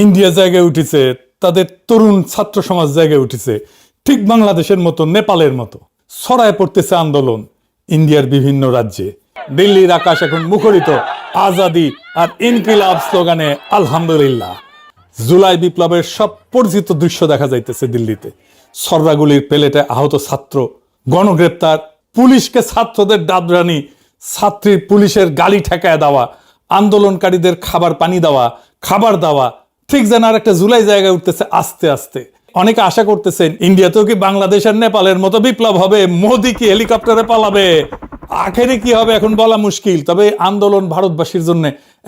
India জায়গায় উঠেছে, তাদের তরুণ ছাত্র সমাজ জায়গায় উঠেছে, ঠিক বাংলাদেশের মতো নেপালের মতো ছড়ায় পড়তেছে আন্দোলন ইন্ডিয়ার বিভিন্ন রাজ্যে। দিল্লির আকাশ এখন মুখরিত আজাদি আর ইনকিলাব স্লোগানে। আলহামদুলিল্লাহ, জুলাই বিপ্লবের সব পরিচিত দৃশ্য দেখা যাইতেছে দিল্লিতে। সর্রাগুলির পেলেটে আহত ছাত্র, গণগ্রেপ্তার, পুলিশকে ছাত্রদের দাবরানি, ছাত্রীর পুলিশের গালি ঠেকায় দেওয়া, আন্দোলনকারীদের খাবার পানি দেওয়া, খাবার দেওয়া, ঠিক যেন আর একটা জুলাই জায়গায় উঠতেছে আস্তে আস্তে। অনেকে আশা করতেছেন ইন্ডিয়াতেও কি বাংলাদেশের নেপালের মতো বিপ্লব হবে, মোদি কি হেলিকপ্টারে পালাবে, আখেরে কি হবে এখন বলা মুশকিল। তবে আন্দোলন ভারতবাসীর জন্য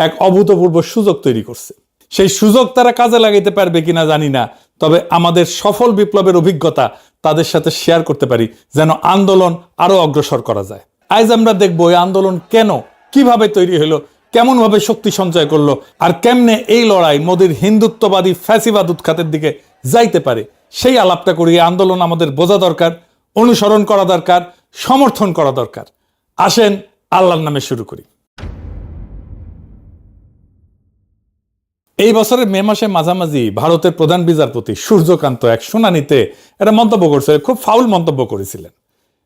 এক অভূতপূর্ব সুযোগ তৈরি করছে। সেই সুযোগ তারা কাজে লাগাইতে পারবে কিনা জানি না, তবে আমাদের সফল বিপ্লবের অভিজ্ঞতা তাদের সাথে শেয়ার করতে পারি, যেন আন্দোলন আরো অগ্রসর করা যায়। আজ আমরা দেখবো এই আন্দোলন কেন, কিভাবে তৈরি হলো, কেমন ভাবে শক্তি সঞ্চয় করলো, আর কেমনে এই লড়াই মোদির হিন্দুত্ববাদী ফ্যাসিবাদ উৎখাতের দিকে যাইতে পারে। সেই আলাপটা করি। আন্দোলন আমাদের বোঝা দরকার, অনুসরণ করা দরকার, সমর্থন করা দরকার। আসেন আল্লাহর নামে শুরু করি। এই বছরের মে মাসে মাঝামাঝি ভারতের প্রধান বিচারপতি সূর্যকান্ত এক শুনানিতে একটা মন্তব্য করছিলেন, খুব ফাউল মন্তব্য করেছিলেন।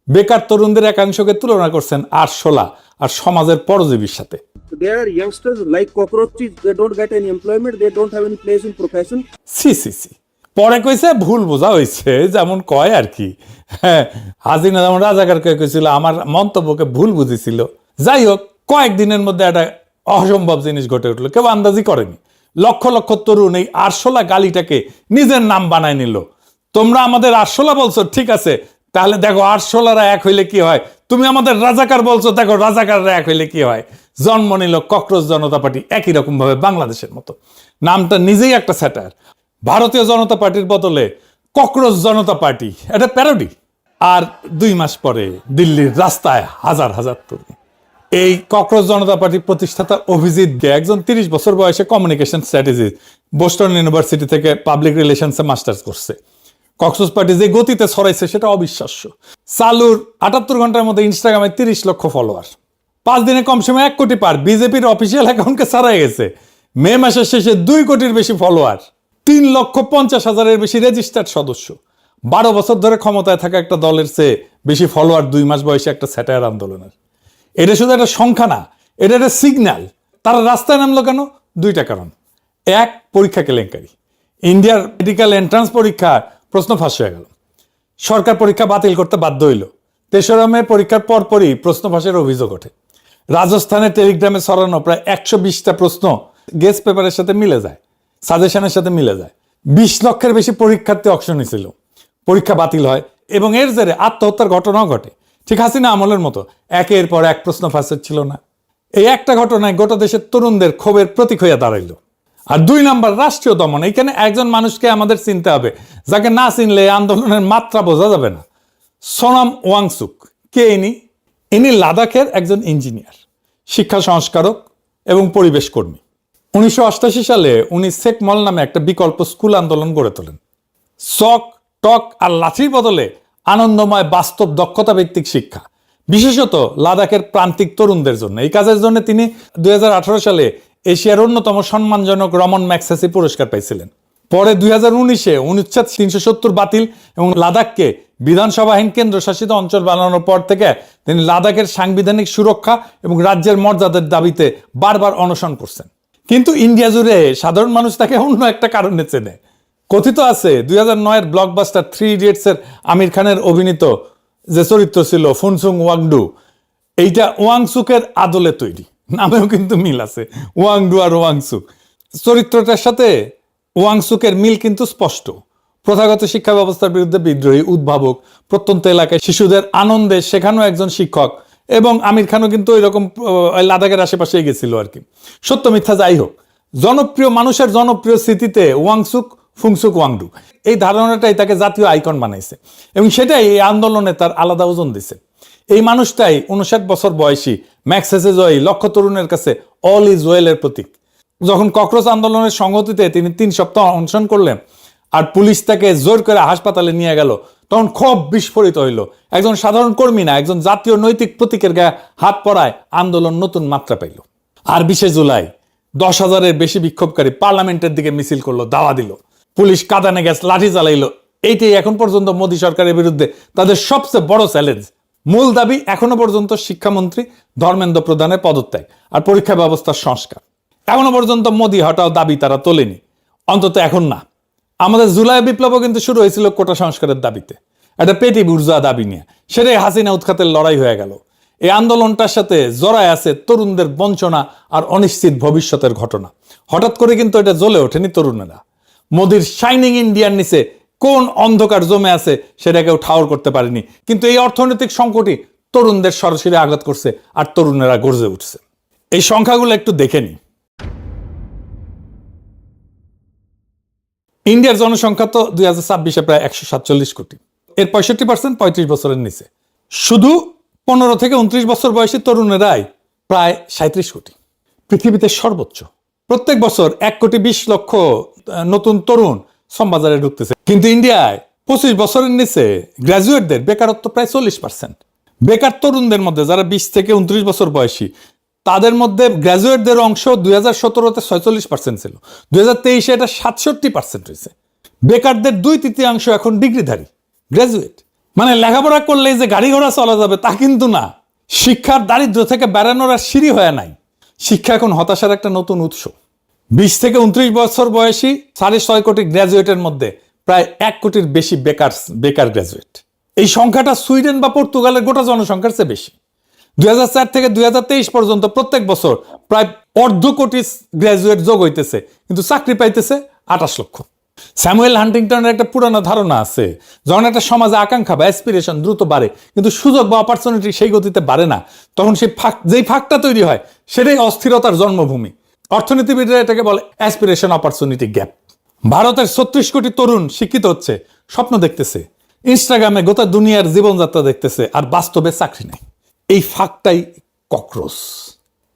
বেকার তরুণদের একাংশকে তুলনা করছেন আরশোলা আর সমাজের পরজীবীর সাথে। There are youngsters like cockroaches, they don't get any employment, they don't have any place in profession. C C C, পরে কইছে ভুল বোঝা হয়েছে, যেমন কয় আর কি। হ্যাঁ, হাসিনা যেমন রাজাকারকে কইছিল আমার মন্তব্যকে ভুল বুঝেছিল। যাই হোক, কয়েকদিনের মধ্যে একটা অসম্ভব জিনিস ঘটে উঠলো, কেউ আন্দাজি করেনি। লক্ষ লক্ষ তরুণ এই আরশোলা গালিটাকে নিজের নাম বানায় নিল। তোমরা আমাদের আরশোলা বলছো, ঠিক আছে, তাহলে দেখো আরশোলারা এক হইলে কি হয়। তুমি আমাদের রাজাকার বলছো, দেখো রাজাকাররা এক হইলে কি হয়। জন্ম নিল ককরোচ জনতা পার্টি, একই রকম ভাবে বাংলাদেশের মতো। নামটা নিজেই একটা স্যাটার। ভারতীয় জনতা পার্টির বদলে ককরোচ জনতা পার্টি, এটা প্যারোডি। আর 2 মাস পরে দিল্লির রাস্তায় হাজার হাজার তরুণ। এই ককরোচ জনতা পার্টির প্রতিষ্ঠাতা অভিজিৎ গে, একজন 30 বছর বয়সে কমিউনিকেশন স্ট্র্যাটেজি, বোস্টন ইউনিভার্সিটি থেকে পাবলিক রিলেশনসে মাস্টার্স করছে। ককরোচ পার্টি যে গতিতে ছড়াইছে সেটা অবিশ্বাস্য। চালুর 78 ঘন্টার মধ্যে ইনস্টাগ্রামে 30 লক্ষ ফলোয়ার, 5 দিনে কম সময় 1 কোটি পার। বিজেপির অফিসিয়াল অ্যাকাউন্টকে ছাড়াই গেছে। মে মাসের শেষে 2 কোটির বেশি ফলোয়ার, 3,50,000-এর বেশি রেজিস্টার্ড সদস্য। 12 বছর ধরে ক্ষমতায় থাকা একটা দলের চেয়ে বেশি ফলোয়ার 2 মাস বয়সে একটা স্যাটায়ার আন্দোলনের। এটা শুধু একটা সংখ্যা না, এটা একটা সিগন্যাল। তারা রাস্তায় নামলো কেন? 2টা কারণ। 1, পরীক্ষা কেলেঙ্কারি। ইন্ডিয়ার মেডিকেল এন্ট্রান্স পরীক্ষা প্রশ্ন ফাঁস হয়ে গেল, সরকার পরীক্ষা বাতিল করতে বাধ্য হইল। 3রা মে পরীক্ষার পরপরই প্রশ্ন ফাঁসের অভিযোগ ওঠে। রাজস্থানে টেলিগ্রামে ছড়ানো প্রায় 120টা প্রশ্ন গেস্ট পেপারের সাথে মিলে যায়, সাজেশনের সাথে মিলে যায়। 20 লক্ষের বেশি পরীক্ষার্থী অংশ নিয়েছিল। পরীক্ষা বাতিল হয় এবং এর জেরে আত্মহত্যার ঘটনাও ঘটে, ঠিক হাসিনা আমলের মতো। একের পর এক প্রশ্ন ফাঁসের ছিল না। এই একটা ঘটনায় গোটা দেশের তরুণদের ক্ষোভের প্রতীক হইয়া দাঁড়াইল। আর 2 নম্বর, রাষ্ট্রীয় দমন। এইখানে একজন মানুষকে আমাদের চিনতে হবে, যাকে না চিনলে আন্দোলনের মাত্রা বোঝা যাবে না। সোনাম ওয়াংচুক কে ইনি লাদাখের একজন ইঞ্জিনিয়ার, শিক্ষা সংস্কারক এবং পরিবেশ কর্মী। 1988 সালে উনি সেক মল নামে একটা বিকল্প স্কুল আন্দোলন গড়ে তোলেন। চক, টক আর লাঠির বদলে আনন্দময় বাস্তব দক্ষতা ভিত্তিক শিক্ষা, বিশেষত লাদাখের প্রান্তিক তরুণদের জন্য। এই কাজের জন্য তিনি 2018 সালে এশিয়ার অন্যতম সম্মানজনক রমন ম্যাগসেসে পুরস্কার পাইছিলেন। পরে 2019-এ অনুচ্ছেদ 370 বাতিল এবং লাদাখকে বিধানসভাহীন কেন্দ্রশাসিত অঞ্চল বানানোর পর থেকে তিনি লাদাখের সাংবিধানিক সুরক্ষা এবং রাজ্যের মর্যাদার দাবিতে বারবার অনশন করছেন। কিন্তু ইন্ডিয়া জুড়ে সাধারণ মানুষ তাকে অন্য একটা কারণে চেনে। কথিত আছে 2009-এর ব্লকবাস্টার 3 ইডিয়টসের আমির খানের অভিনীত যে চরিত্র ছিল ফুনসুং ওয়াংডু, এইটা ওয়াংচুকের আদলে তৈরি। নামেও কিন্তু মিল আছে, ওয়াংডু আর ওয়াংচুক। চরিত্রটার সাথে ওয়াংচুকের মিল কিন্তু স্পষ্ট। প্রথাগত শিক্ষা ব্যবস্থার বিরুদ্ধে বিদ্রোহী, উদ্ভাবক, প্রত্যন্ত এলাকায় শিশুদের আনন্দে শেখানো একজন শিক্ষক। এবং আমির খানও কিন্তু ওই রকম লাদাখের আশেপাশেই গেছিল আর কি। সত্য মিথ্যা যাই হোক, জনপ্রিয় মানুষের জনপ্রিয় স্মৃতিতে ওয়াংচুক, ফুংসুক ওয়াংডু, এই ধারণাটাই তাকে জাতীয় আইকন বানাইছে এবং সেটাই এই আন্দোলনে তার আলাদা ওজন দিছে। এই মানুষটাই 59 বছর বয়সী ম্যাগসেসে জয়ী লক্ষ তরুণের কাছে অল ইজ ওয়েলের প্রতীক। যখন ককরোচ আন্দোলনের সংগতিতে তিনি 3 সপ্তাহ অনশন করলেন আর পুলিশ তাকে জোর করে হাসপাতালে নিয়ে গেল, তখন ক্ষোভ বিস্ফোরিত হইল। একজন সাধারণ কর্মী না, একজন জাতীয় নৈতিক প্রতীকের গায়ে হাত পড়ায় আন্দোলন নতুন মাত্রা পাইল। আর 20 জুলাই 10,000-এর বেশি বিক্ষোভকারী পার্লামেন্টের দিকে মিছিল করলো, দাওয়া দিল, পুলিশ কাঁদানে গ্যাস লাঠি চালাইলো। এইটাই এখন পর্যন্ত মোদী সরকারের বিরুদ্ধে তাদের সবচেয়ে বড় চ্যালেঞ্জ। মূল দাবি এখনো পর্যন্ত শিক্ষামন্ত্রী ধর্মেন্দ্র প্রধানের পদত্যাগ আর পরীক্ষা ব্যবস্থার সংস্কার। এখনো পর্যন্ত মোদী হটাও দাবি তারা তোলেনি, অন্তত এখন না। আমাদের জুলাই বিপ্লবও কিন্তু শুরু হয়েছিল কোটা সংস্কারের দাবিতে, একটা পেটি বুর্জোয়া দাবি নিয়ে। সেটাই হাসিনা উৎখাতের লড়াই হয়ে গেল। এই আন্দোলনটার সাথে জড়ায় আছে তরুণদের বঞ্চনা আর অনিশ্চিত ভবিষ্যতের ঘটনা। হঠাৎ করে কিন্তু এটা জ্বলে ওঠেনি তরুণেরা। মোদির শাইনিং ইন্ডিয়ার নিচে কোন অন্ধকার জমে আছে সেটা কেউ ঠাউর করতে পারেনি, কিন্তু এই অর্থনৈতিক সংকটই তরুণদের সরাসরি আঘাত করছে আর তরুণেরা গর্জে উঠছে। এই সংখ্যাগুলো একটু দেখে নি। ইন্ডিয়ার জনসংখ্যা তো 2026-এ প্রায় 147 কোটি। এর 65% 35 বছরের নিচে। শুধু 15 থেকে 29 বছর বয়সী তরুণেরাই প্রায় 37 কোটি। পৃথিবীতে সর্বোচ্চ। প্রত্যেক বছর 1,20,00,000 নতুন তরুণ শ্রমবাজারে ঢুকতেছে, কিন্তু ইন্ডিয়ায় 25 বছরের নিচে গ্র্যাজুয়েটদের বেকারত্ব প্রায় 40%। বেকার তরুণদের মধ্যে যারা 20 থেকে 29 বছর বয়সী, তাদের মধ্যে গ্র্যাজুয়েটদের অংশ 2017-তে 46% ছিল, 2023-এ এটা 67% হয়েছে। বেকারদের 2/3 এখন ডিগ্রিধারী গ্র্যাজুয়েট। মানে লেখাপড়া করলেই যে গাড়ি ঘোড়া চলা যাবে তা কিন্তু না। শিক্ষার দারিদ্র থেকে বেড়ানোর আর সিঁড়ি হয়ে নাই। শিক্ষা এখন হতাশার একটা নতুন উৎস। 20 থেকে 29 বছর বয়সী 6.5 কোটি গ্র্যাজুয়েটের মধ্যে প্রায় 1 কোটির বেশি বেকার গ্র্যাজুয়েট। এই সংখ্যাটা সুইডেন বা পর্তুগালের গোটা জনসংখ্যার চেয়ে বেশি। 2004 থেকে 2023 পর্যন্ত প্রত্যেক বছর প্রায় 1/2 কোটি গ্র্যাজুয়েট যোগ হইতেছে, কিন্তু চাকরি পাইতেছে 28 লক্ষ। স্যামুয়েল হান্টিংটনের একটা পুরানো ধারণা আছে, যখন একটা সমাজে আকাঙ্ক্ষা বা অ্যাসপিরেশন দ্রুত বাড়ে কিন্তু সুযোগ বা অপরচুনিটি সেই গতিতে বাড়ে না, তখন সেই যেই ফাঁকটা তৈরি হয় সেটাই অস্থিরতার জন্মভূমি। অর্থনীতিবিদরা এটাকে বলে অ্যাসপিরেশন অপরচুনিটি গ্যাপ। ভারতের 36 কোটি তরুণ শিক্ষিত হচ্ছে, স্বপ্ন দেখতেছে, ইনস্টাগ্রামে গোটা দুনিয়ার জীবনযাত্রা দেখতেছে, আর বাস্তবে চাকরি নেই। এই ফাঁকটাই ককরোচ।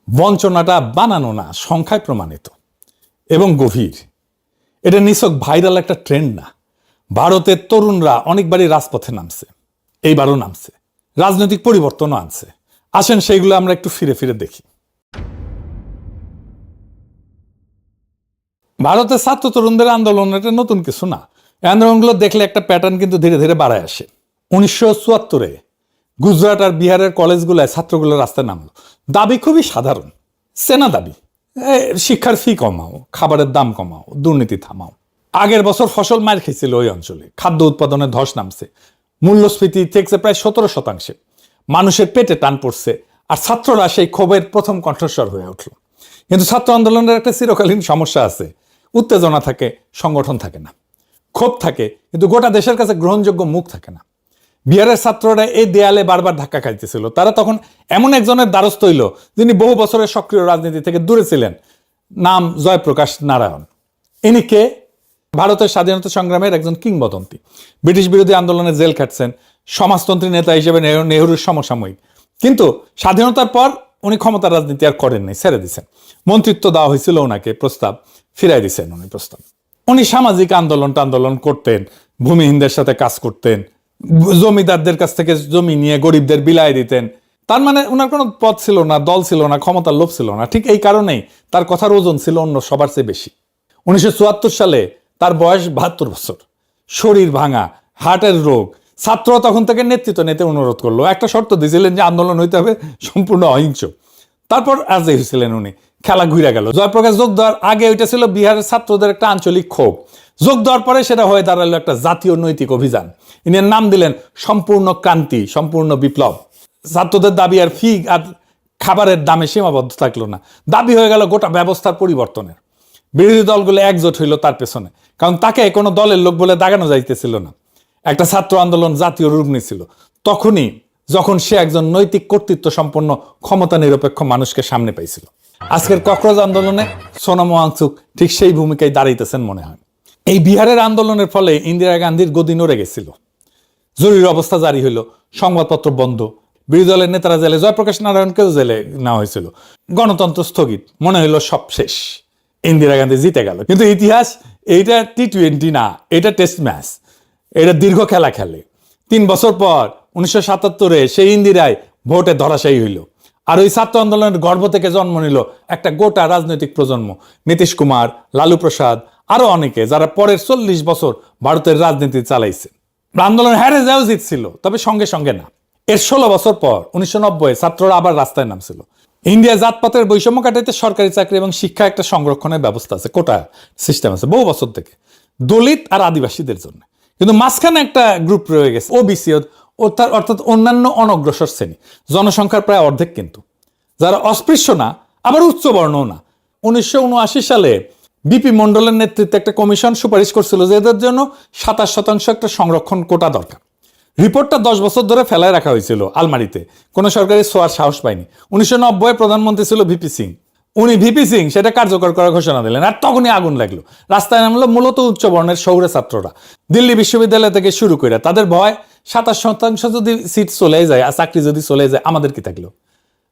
বঞ্চনাটা বানানো না, সংখ্যায় প্রমাণিত এবং গভীর। এটা নিছক ভাইরাল একটা ট্রেন্ড না। ভারতের তরুণরা অনেকবারই রাজপথে নামছে, এইবারও নামছে, রাজনৈতিক পরিবর্তনও আনছে। আসেন সেইগুলো আমরা একটু ফিরে ফিরে দেখি। ভারতের ছাত্র তরুণদের আন্দোলন এটা নতুন কিছু না। এই আন্দোলনগুলো দেখলে একটা প্যাটার্ন কিন্তু ধীরে ধীরে বাড়ায় আসে। 1974-এ গুজরাট আর বিহারের কলেজগুলোয় ছাত্রগুলো রাস্তায় নামলো। দাবি খুবই সাধারণ, সেনা দাবি, শিক্ষার ফি কমাও, খাবারের দাম কমাও, দুর্নীতি থামাও। আগের বছর ফসল মার খেয়েছিল ওই অঞ্চলে, খাদ্য উৎপাদনে ধস নামছে, মূল্যস্ফীতি থেকে প্রায় 17%। মানুষের পেটে টান পড়ছে, আর ছাত্ররা সেই ক্ষোভের প্রথম কণ্ঠস্বর হয়ে উঠল। কিন্তু ছাত্র আন্দোলনের একটা চিরকালীন সমস্যা আছে, উত্তেজনা থাকে, সংগঠন থাকে না। ক্ষোভ থাকে, কিন্তু গোটা দেশের কাছে গ্রহণযোগ্য মুখ থাকে না। বিহারের ছাত্ররা এই দেয়ালে বারবার ধাক্কা খাইতেছিল। তারা তখন এমন একজনের দ্বারস্থ হইল যিনি বহু বছরের সক্রিয় রাজনীতি থেকে দূরে ছিলেন, নাম জয়প্রকাশ নারায়ণ। ইনি কে? ভারতের স্বাধীনতা সংগ্রামের একজন কিংবদন্তি। ব্রিটিশ বিরোধী আন্দোলনে জেল খাটছেন, সমাজতন্ত্রী নেতা হিসেবে নেহরুর সমসাময়িক। কিন্তু স্বাধীনতার পর উনি ক্ষমতার রাজনীতি আর করেননি, ছেড়ে দিচ্ছেন। মন্ত্রিত্ব দেওয়া হয়েছিল ওনাকে, প্রস্তাব ফিরাই দিচ্ছেন উনি প্রস্তাব। উনি সামাজিক আন্দোলন করতেন, ভূমিহীনদের সাথে কাজ করতেন, জমিদারদের কাছ থেকে জমি নিয়ে গরিবদের বিলাই দিতেন। তার মানে ওনার কোনো পদ ছিল না, দল ছিল না, ক্ষমতার লোভ ছিল না। ঠিক এই কারণেই তার কথার ওজন ছিল অন্য সবার চেয়ে বেশি। 1974 সালে তার বয়স 72 বছর, শরীর ভাঙা, হার্টের রোগ। ছাত্র তখন থেকে নেতৃত্ব নিতে অনুরোধ করলো, একটা শর্ত দিয়েছিলেন যে আন্দোলন হইতে হবে সম্পূর্ণ অহিংস। তারপর রাজি হয়েছিলেন উনি, খেলা ঘুরে গেল। জয়প্রকাশ যোগ দেওয়ার আগে ওইটা ছিল বিহারের ছাত্রদের একটা আঞ্চলিক ক্ষোভ, যোগ দেওয়ার পরে সেটা হয়ে দাঁড়ালো একটা জাতীয় নৈতিক অভিযান। ইনি নাম দিলেন সম্পূর্ণ ক্রান্তি, সম্পূর্ণ বিপ্লব। ছাত্রদের দাবি আর ফি আর খাবারের দামে সীমাবদ্ধ থাকলো না, দাবি হয়ে গেল গোটা ব্যবস্থার পরিবর্তনের। বিরোধী দলগুলো একজোট হইল তার পেছনে, কারণ তাকে কোনো দলের লোক বলে দাগানো যাইতেছিল না। একটা ছাত্র আন্দোলন জাতীয় রূপ নিয়েছিল তখনই, যখন সে একজন নৈতিক কর্তৃত্ব সম্পন্ন ক্ষমতা নিরপেক্ষ মানুষকে সামনে পাইছিল। আজকের ককরোচ আন্দোলনে সোনাম ওয়াংচুক ঠিক সেই ভূমিকায় দাঁড়াইতেছেন মনে হয়। এই বিহারের আন্দোলনের ফলে ইন্দিরা গান্ধীর গদি নড়ে গেছিল। জরুরি অবস্থা জারি হইল, সংবাদপত্র বন্ধ, বিরোধী দলের নেতারা জেলে, জয়প্রকাশ নারায়ণকেও জেলে নেওয়া হয়েছিল। গণতন্ত্র স্থগিত, মনে হইল সব শেষ, ইন্দিরা গান্ধী জিতে গেল। কিন্তু ইতিহাস এইটা T20 না, এটা টেস্ট ম্যাচ, এটা দীর্ঘ খেলা খেলে। 3 বছর পর 1977-এ সেই ইন্দিরায় ভোটে ধরাশায়ী হইল। আর ওই ছাত্র আন্দোলনের গর্ভ থেকে জন্ম নিল একটা গোটা রাজনৈতিক প্রজন্ম, নীতিশ কুমার, লালু প্রসাদ, আরো অনেকে, যারা পরের 40 বছর ভারতের রাজনীতি চালাইছে। আন্দোলন হারে যাওয়া উচিত ছিল, তবে সঙ্গে সঙ্গে না। এর 16 বছর পর 1990 ছাত্ররা আবার রাস্তায় নামছিল। ইন্ডিয়া জাতপাতের বৈষম্য কাটাইতে সরকারি চাকরি এবং শিক্ষা একটা সংরক্ষণের ব্যবস্থা আছে, কোটা সিস্টেম আছে বহু বছর থেকে, দলিত আর আদিবাসীদের জন্য। কিন্তু মাঝখানে একটা গ্রুপ রয়ে গেছে, ওবিসি, অর্থাৎ অন্যান্য অনগ্রসর শ্রেণী, জনসংখ্যার প্রায় অর্ধেক, কিন্তু যারা অস্পৃশ্য না আবার উচ্চবর্ণও না। 1979 সালে বিপি মন্ডলের নেতৃত্বে একটা কমিশন সুপারিশ করছিল যে এদের জন্য 27% একটা সংরক্ষণ কোটা দরকার। রিপোর্টটা 10 বছর ধরে ফেলায় রাখা হয়েছিল আলমারিতে, কোনো সরকারি ছোঁয়ার সাহস পায়নি। 1990 প্রধানমন্ত্রী ছিল ভিপি সিং। ভিপি সিং সেটা কার্যকর করার ঘোষণা দিলেন, আর তখনই আগুন লাগলো। রাস্তায় নামলো মূলত উচ্চ বর্ণের শহুরে ছাত্ররা, দিল্লি বিশ্ববিদ্যালয় থেকে শুরু করে। তাদের ভয় 27% যদি সিট চলে যায় আর চাকরি যদি চলে যায়, আমাদের কি থাকলো?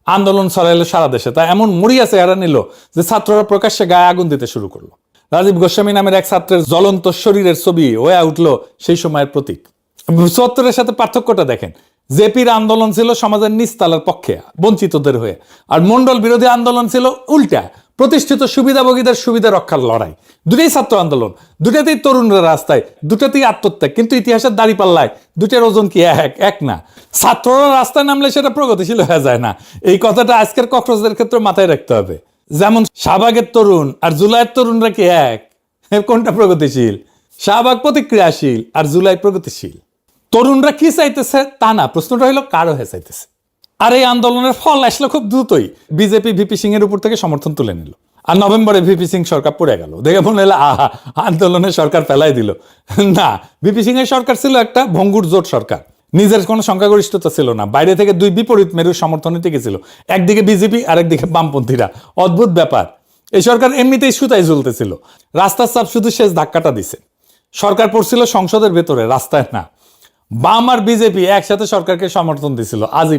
আন্দোলন ছড়াইলো সারা দেশে, তা এমন মরিয়া চেহারা নিল যে ছাত্ররা প্রকাশ্যে গায়ে আগুন দিতে শুরু করলো। রাজীব গোস্বামী নামের এক ছাত্রের জ্বলন্ত শরীরের ছবি হয়ে উঠলো সেই সময়ের প্রতীক। 74-এর সাথে পার্থক্যটা দেখেন। জেপির আন্দোলন ছিল সমাজের নিচতলার পক্ষে, বঞ্চিতদের হয়ে, আর মন্ডল বিরোধী আন্দোলন ছিল উল্টা, প্রতিষ্ঠিত সুবিধাভোগীদের সুবিধা রক্ষার লড়াই। দুটোই ছাত্র আন্দোলন, দুটাতেই তরুণরা রাস্তায়, দুটাতেই আত্মত্যাগ, কিন্তু ইতিহাসের দাঁড়িপাল্লায় দুটার ওজন কি এক না? ছাত্ররা রাস্তায় নামলে সেটা প্রগতিশীল হয়ে যায় না। এই কথাটা আজকের কক্সবাজারের ক্ষেত্রে মাথায় রাখতে হবে। যেমন শাহবাগের তরুণ আর জুলাইয়ের তরুণরা কি এক? কোনটা প্রগতিশীল? শাহবাগ প্রতিক্রিয়াশীল আর জুলাই প্রগতিশীল। তরুণরা কি চাইতেছে তা না, প্রশ্নটা হলো কার হয়ে চাইতেছে। আর এই আন্দোলনের ফল আসলো খুব দ্রুতই। বিজেপি ভিপি সিং এর উপর থেকে সমর্থন তুলে নিল, আর নভেম্বরে ভিপি সিং সরকার পড়ে গেল। দেখে মনে হলো আহা, আন্দোলনের সরকার ফেলাই দিল। না, ভিপি সিং এর সরকার ছিল একটা ভঙ্গুর জোট সরকার, নিজের কোনো সংখ্যাগরিষ্ঠতা ছিল না, বাইরে থেকে দুই বিপরীত মেরুর সমর্থনে টিকেছিল, একদিকে বিজেপি আর একদিকে বামপন্থীরা। অদ্ভুত ব্যাপার। এই সরকার এমনিতেই সুতায় ঝুলতেছিল, রাস্তার চাপ শুধু শেষ ধাক্কাটা দিছে। সরকার পড়ছিল সংসদের ভেতরে, রাস্তায় না। বাম আর বিজেপি একসাথে সরকারকে সমর্থন দিছিল। আজই